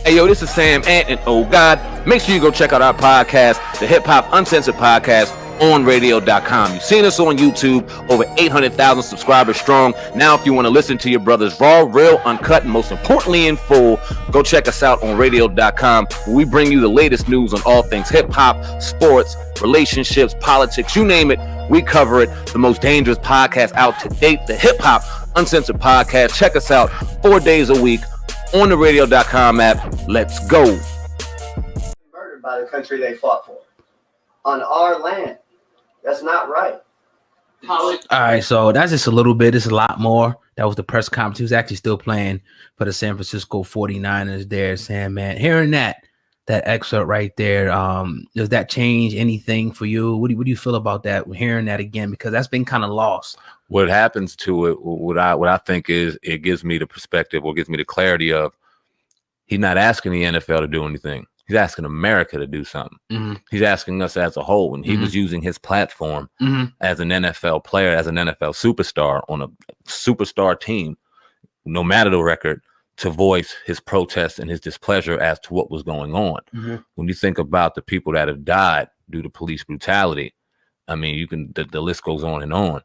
Hey, yo, this is SamAnt, and oh, God, make sure you go check out our podcast, the Hip Hop Uncensored Podcast, on radio.com. You've seen us on YouTube, over 800,000 subscribers strong. Now, if you want to listen to your brothers raw, real, uncut, and most importantly in full, go check us out on radio.com, where we bring you the latest news on all things hip-hop, sports, relationships, politics, you name it, we cover it. The most dangerous podcast out to date, the Hip Hop Uncensored Podcast. Check us out 4 days a week on the radio.com app. Let's go. Murdered by the country they fought for on our land. That's not right. All right, so that's just a little bit. It's a lot more. That was the press conference. He was actually still playing for the San Francisco 49ers there, SamAnt. Hearing that excerpt right there, does that change anything for you? What do you feel about that, hearing that again? Because that's been kind of lost. What happens to it, what I think is, it gives me the perspective, or gives me the clarity of, he's not asking the NFL to do anything. He's asking America to do something. Mm-hmm. He's asking us as a whole. And he was using his platform as an NFL player, as an NFL superstar on a superstar team, no matter the record, to voice his protest and his displeasure as to what was going on. When you think about the people that have died due to police brutality, I mean, the list goes on.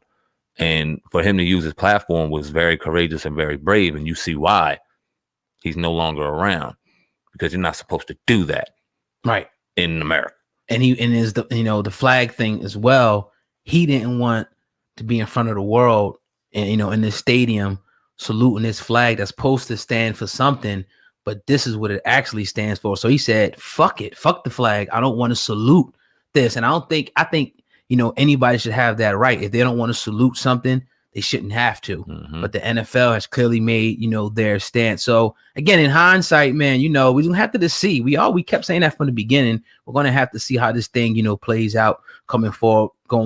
And for him to use his platform was very courageous and very brave. And you see why he's no longer around, because you're not supposed to do that, right, in America. And the flag thing as well. He didn't want to be in front of the world and, in this stadium saluting this flag that's supposed to stand for something, but this is what it actually stands for. So he said, fuck it, fuck the flag. I don't want to salute this. And I think anybody should have that right. If they don't want to salute something, they shouldn't have to. But the NFL has clearly made, their stance. So again, in hindsight, man, we don't have to see. We kept saying that from the beginning. We're going to have to see how this thing, plays out going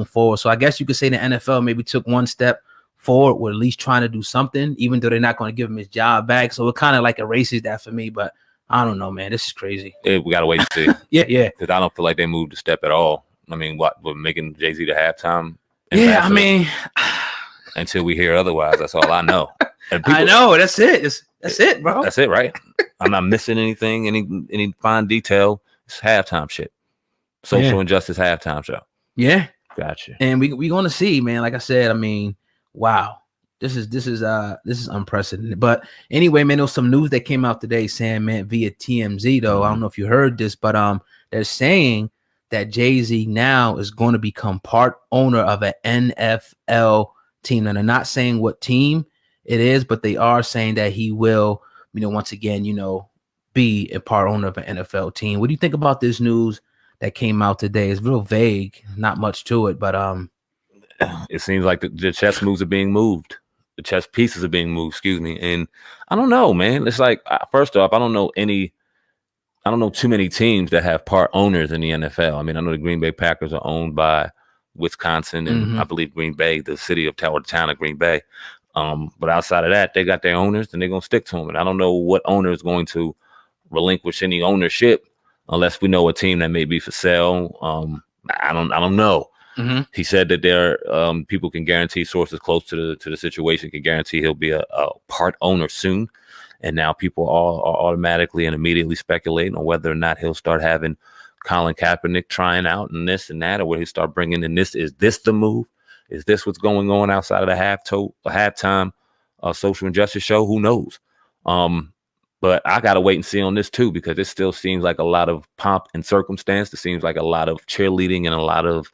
forward. So I guess you could say the NFL maybe took one step forward, with at least trying to do something, even though they're not going to give him his job back. So it kind of like erases that for me. But I don't know, man. This is crazy. We got to wait and see. Yeah. Because I don't feel like they moved a step at all. I mean, what, making Jay-Z the halftime? Yeah, I mean, until we hear otherwise, that's all I know. I know, that's it. That's it, bro. That's it, right? I'm not missing anything, any fine detail. It's halftime shit. Social injustice halftime show. Yeah, gotcha. And we gonna see, man. Like I said, I mean, wow, this is unprecedented. But anyway, man, there was some news that came out today, SamAnt, via TMZ. Though I don't know if you heard this, but they're saying that Jay-Z now is going to become part owner of an NFL team. And they're not saying what team it is, but they are saying that he will, once again, be a part owner of an NFL team. What do you think about this news that came out today? It's real vague, not much to it, but it seems like the chess moves are being moved. The chess pieces are being moved, excuse me. And I don't know, man. It's like, first off, I don't know too many teams that have part owners in the NFL. I mean, I know the Green Bay Packers are owned by Wisconsin and I believe Green Bay, the city of the town of Green Bay. But outside of that, they got their owners and they're going to stick to them. And I don't know what owner is going to relinquish any ownership unless we know a team that may be for sale. I don't know. He said that there people can guarantee, sources close to the situation can guarantee he'll be a part owner soon. And now people are automatically and immediately speculating on whether or not he'll start having Colin Kaepernick trying out and this and that, or where he start bringing in this. Is this the move? Is this what's going on outside of the halftime social injustice show? Who knows? But I got to wait and see on this too, because it still seems like a lot of pomp and circumstance. It seems like a lot of cheerleading and a lot of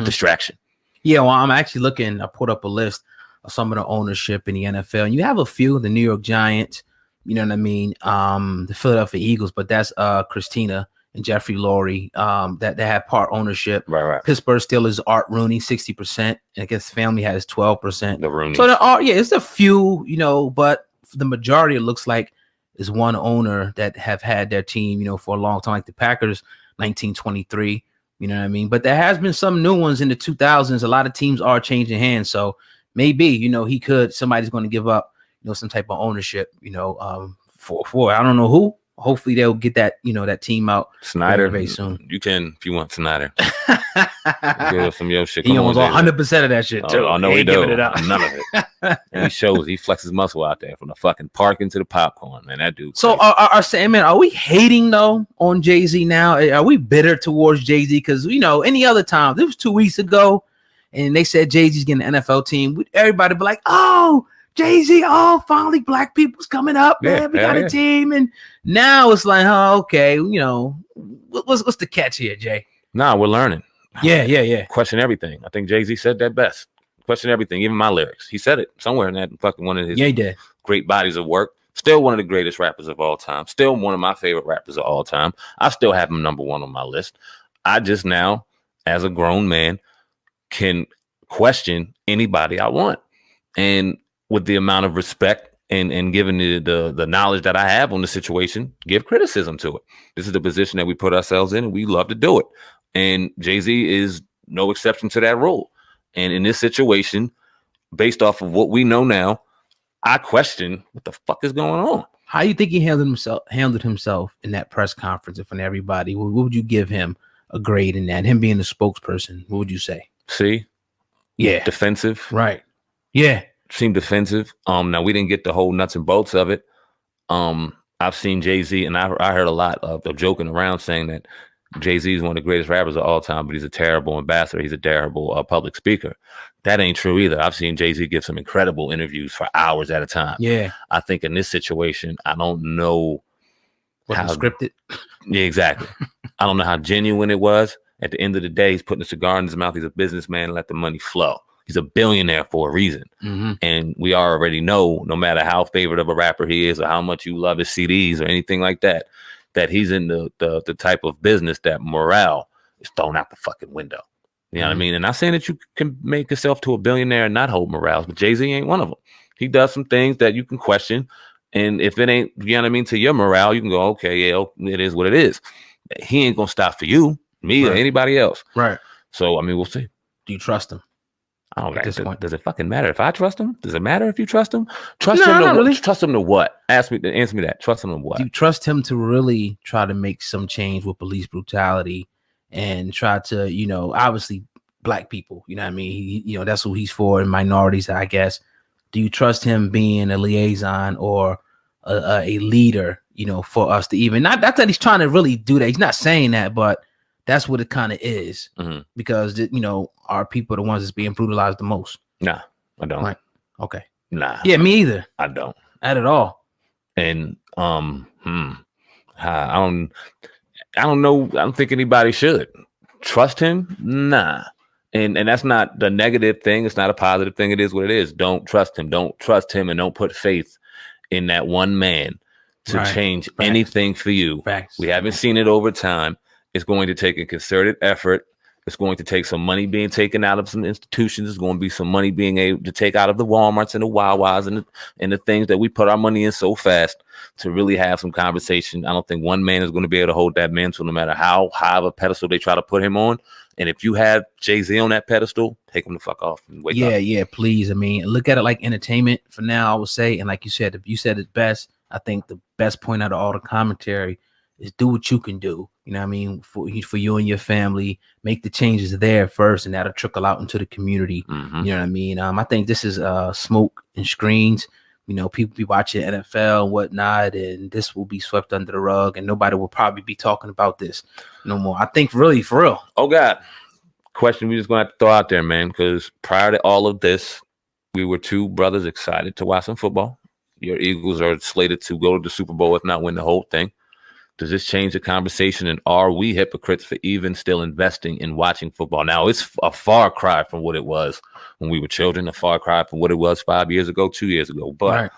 distraction. Yeah, well, I'm actually looking. I put up a list of some of the ownership in the NFL, and you have a few. The New York Giants, you know what I mean? The Philadelphia Eagles, but that's Christina and Jeffrey Lurie that they have part ownership. Right. Pittsburgh Steelers, Art Rooney, 60%. And I guess family has 12%. The Rooney. So there are, it's a few, but the majority, it looks like, is one owner that have had their team, for a long time, like the Packers, 1923. You know what I mean? But there has been some new ones in the 2000s. A lot of teams are changing hands. So maybe, somebody's going to give up, some type of ownership, for I don't know who. hopefully they'll get that, that team out Snyder, very soon. You can if you want Snyder. Give us some of your shit. He Come owns on, 100% of that shit too. I know he he ain't giving do. it up. None of it. And he shows. He flexes muscle out there from the fucking parking to the popcorn. Man, that dude. So our SamAnt, are we hating though on Jay-Z now? Are we bitter towards Jay-Z? Because any other time, this was 2 weeks ago, and they said Jay-Z's getting an NFL team. Everybody be like, oh, Jay-Z, oh, finally black people's coming up, man. We got a team. And now it's like, oh, okay, what's the catch here, Jay? Nah, we're learning. Yeah. Question everything. I think Jay-Z said that best. Question everything, even my lyrics. He said it somewhere in that fucking one of his great bodies of work. Still one of the greatest rappers of all time. Still one of my favorite rappers of all time. I still have him number one on my list. I just now, as a grown man, can question anybody I want. And with the amount of respect and given the knowledge that I have on the situation, give criticism to it. This is the position that we put ourselves in, and we love to do it. And Jay-Z is no exception to that rule. And in this situation, based off of what we know now, I question what the fuck is going on. How do you think he handled himself in that press conference in front of everybody? What would you give him a grade in that? Him being the spokesperson, what would you say? See? Yeah. Defensive. Right. Yeah. Seemed defensive. Now we didn't get the whole nuts and bolts of it. I've seen Jay-Z, and I heard a lot of joking around saying that Jay-Z is one of the greatest rappers of all time, but he's a terrible ambassador. He's a terrible public speaker. That ain't true either. I've seen Jay-Z give some incredible interviews for hours at a time. Yeah. I think in this situation, I don't know how scripted. Yeah, exactly. I don't know how genuine it was. At the end of the day, he's putting a cigar in his mouth. He's a businessman. Let the money flow. He's a billionaire for a reason. Mm-hmm. And we already know, no matter how favorite of a rapper he is or how much you love his CDs or anything like that, that he's in the type of business that morale is thrown out the fucking window. You know what I mean? And not saying that you can make yourself to a billionaire and not hold morale, but Jay-Z ain't one of them. He does some things that you can question. And if it ain't, you know what I mean, to your morale, you can go, okay, yeah, it is what it is. He ain't going to stop for you, me, or anybody else. Right. So, I mean, we'll see. Do you trust him? I don't know. Does it fucking matter if I trust him? Does it matter if you trust him? Trust him to what? Answer me that. Trust him to what? Do you trust him to really try to make some change with police brutality and try to, obviously black people, you know what I mean? He, that's who he's for, and minorities, I guess. Do you trust him being a liaison or a leader, for us to even, not that he's trying to really do that. He's not saying that, but that's what it kind of is, because our people are the ones that's being brutalized the most. Nah, I don't. Right. Okay. Nah. Yeah, me either. I don't. Not at all. And I don't know. I don't think anybody should trust him. Nah. And that's not the negative thing. It's not a positive thing. It is what it is. Don't trust him. Don't trust him, and don't put faith in that one man to change anything for you. We haven't seen it over time. It's going to take a concerted effort. It's going to take some money being taken out of some institutions. It's going to be some money being able to take out of the Walmarts and the Wawas and the things that we put our money in so fast to really have some conversation. I don't think one man is going to be able to hold that mantle, no matter how high of a pedestal they try to put him on. And if you have Jay-Z on that pedestal, take him the fuck off and wake up. Yeah, please. I mean, look at it like entertainment for now, I would say. And like you said it best. I think the best point out of all the commentary is do what you can do. You know what I mean? For you and your family, make the changes there first, and that'll trickle out into the community. Mm-hmm. You know what I mean? I think this is smoke and screens. People be watching NFL and whatnot, and this will be swept under the rug, and nobody will probably be talking about this no more. I think really, for real. Oh, God. Question we just going to have to throw out there, man, because prior to all of this, we were two brothers excited to watch some football. Your Eagles are slated to go to the Super Bowl, if not win the whole thing. Does this change the conversation? And are we hypocrites for even still investing in watching football? Now, it's a far cry from what it was when we were children, a far cry from what it was 5 years ago, 2 years ago. But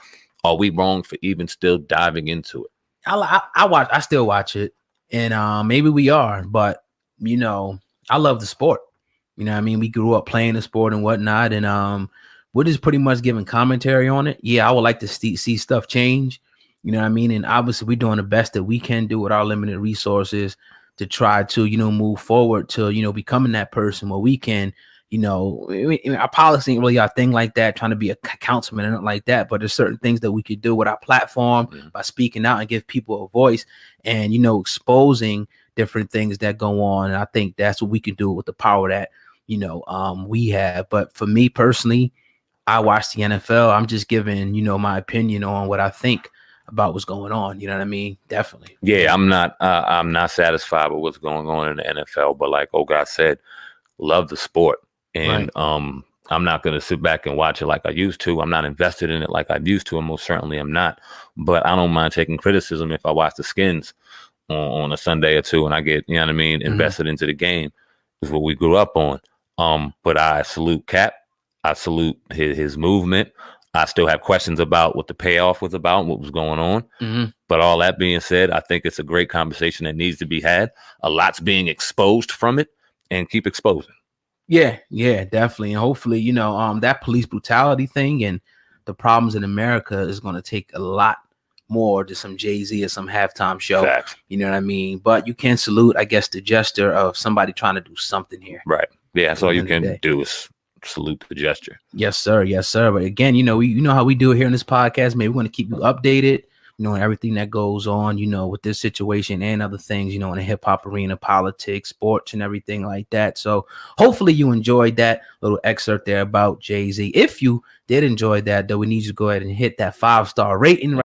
are we wrong for even still diving into it? I still watch it, and maybe we are, but I love the sport. You know what I mean? We grew up playing the sport and whatnot, and we're just pretty much giving commentary on it. Yeah, I would like to see stuff change. You know what I mean? And obviously we're doing the best that we can do with our limited resources to try to, move forward to, becoming that person where we can, you know, our policy ain't really our thing like that, trying to be a councilman and nothing like that. But there's certain things that we could do with our platform by speaking out and give people a voice and, you know, exposing different things that go on. And I think that's what we can do with the power that, you know, we have. But for me personally, I watch the NFL. I'm just giving, you know, my opinion on what I think about what's going on. You know what I mean? Definitely. Yeah, I'm not satisfied with what's going on in the NFL. But like Oga said, love the sport. And I'm not going to sit back and watch it like I used to. I'm not invested in it like I used to, and most certainly I'm not. But I don't mind taking criticism if I watch the Skins on a Sunday or two and I get, you know what I mean, invested into the game. Is what we grew up on. But I salute Cap. I salute his movement. I still have questions about what the payoff was about and what was going on. But all that being said, I think it's a great conversation that needs to be had. A lot's being exposed from it, and keep exposing. Yeah, definitely. And hopefully, you know, that police brutality thing and the problems in America is going to take a lot more to some Jay-Z or some halftime show. Facts. You know what I mean? But you can salute, I guess, the gesture of somebody trying to do something here. Right. Yeah, that's all you can do is salute the gesture. Yes, sir. Yes, sir. But again, you know, you know how we do it here in this podcast. Maybe we want to keep you updated, you know, and everything that goes on, you know, with this situation and other things, you know, in the hip hop arena, politics, sports, and everything like that. So hopefully you enjoyed that little excerpt there about Jay-Z. If you did enjoy that, though, we need you to go ahead and hit that 5-star rating.